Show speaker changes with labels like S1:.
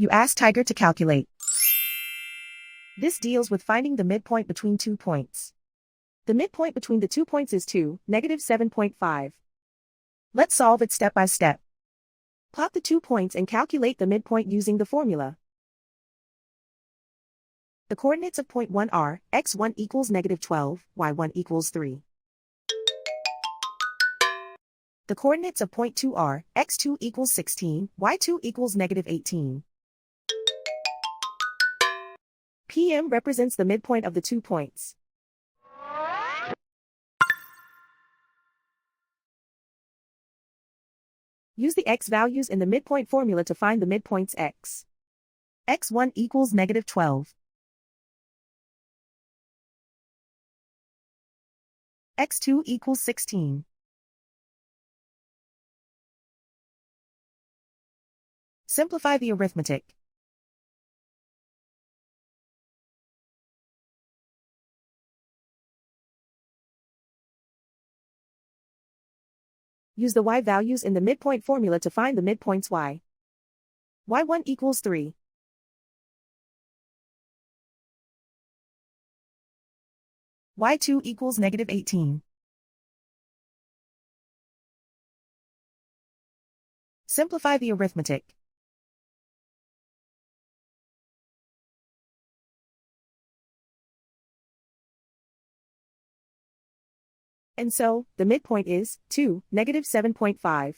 S1: You ask Tiger to calculate. This deals with finding the midpoint between 2 points. The midpoint between the 2 points is 2, -7.5. Let's solve it step by step. Plot the 2 points and calculate the midpoint using the formula. The coordinates of point 1 are, x1 equals -12, y1 equals 3. The coordinates of point 2 are, x2 equals 16, y2 equals -18. PM represents the midpoint of the 2 points. Use the x values in the midpoint formula to find the midpoints x. x1 equals -12. x2 equals 16. Simplify the arithmetic. Use the y values in the midpoint formula to find the midpoints y. y1 equals 3. y2 equals -18. Simplify the arithmetic. And so, the midpoint is 2, -7.5.